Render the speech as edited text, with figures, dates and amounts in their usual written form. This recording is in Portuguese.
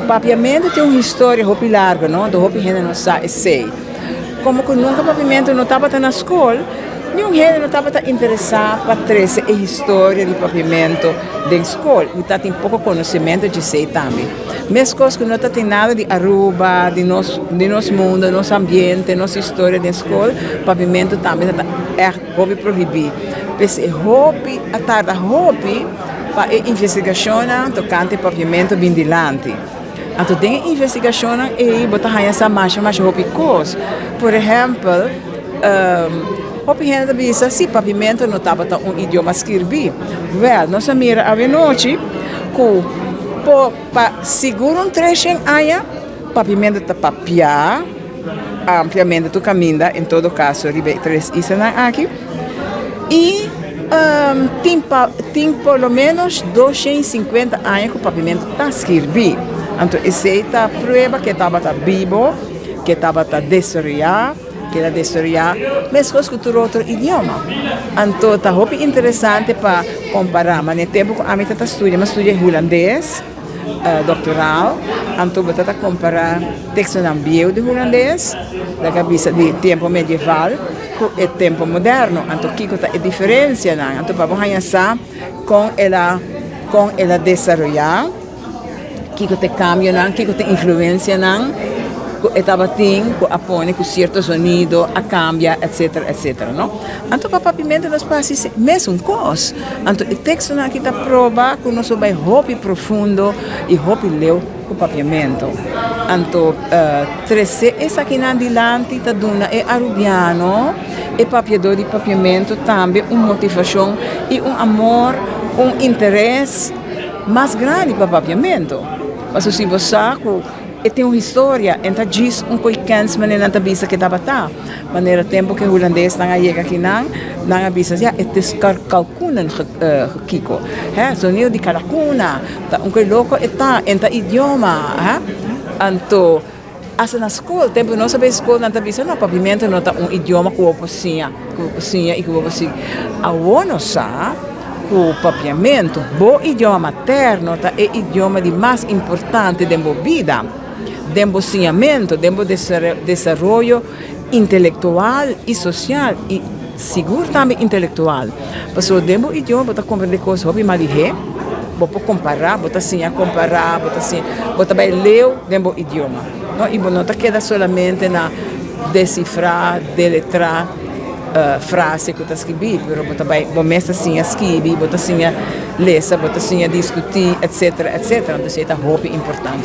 papiamento tem uma história muito larga, não? Do que a gente não sabe, sei. Como que nunca papiamento não estava na escola, nenhum gente não estava interessado para trazer a história do papiamento da escola. E tem pouco conhecimento de sei também. Mesmo coisas que não tem nada de Aruba, de nosso mundo, nosso ambiente, nossa história da escola, papiamento também é hobby proibido. Porque hobby, a tarde hobby, para investigação tocante papiamento bindilante. Então, tem investigação e botar essa marcha hobby coisa. Por exemplo, hobby gente bisa se papiamento não estava um idioma escrevi. Well, nós mira a noite que para seguro trecho aí, papiamento está papiar, ampliamente tu caminha, em todo caso, ribe três isso aqui. E tem pelo menos 250 anos que o papiamento está escrevi. Então, essa é a prova que estava vivo, que estava desarrollado, que era desarrollado, mas coisas que tu outro idioma. Então, está muito interessante para comparar. Mas no tempo que a minha estuda, mas estuda holandês, doctoral, então eu vou comparar texto ambio de holandês, da cabeça de tempo medieval, com o tempo moderno. Então, que é a diferença? Então, vamos começar com ela desarrollar, que te cambia, que te influencia, que estava tem, que apone com certo sonido, a cambia, etc, etc, não? Então, para papiamento nós passamos mesmo coisa. Então, o texto aqui está prova que nós vai hobby profundo e hobby leu com papiamento. Então, essa aqui na dilante está dando é arubiano, e papiador de papiamento também uma motivação e amor, interesse mais grande para papiamento. Mas se você sabe, tem uma história, então diz coisa maneira na bisa que estava tá, maneira tempo que o holandês não chega aqui não bisa já calculam kiko, sonido de calcuna, tá louco está então idioma, então asa na escola, tempo não sabe escola não bisa não papiamento não tá idioma que o pocinha e que o pocinha, a ono sa o papiamento, bom idioma materno, é o idioma de mais importante da vida, do ensinamento, do desenvolvimento intelectual e social, e seguro também intelectual. Porque o idioma pode compreender coisas que mais pode comparar, pode comparar, pode ler o idioma. E não queda solamente na decifrar, deletrar, frase que está escrita, mas também começa assim a escrever, bota assim a ler, bota assim a discutir, etc, etc. Então, isso é muito importante.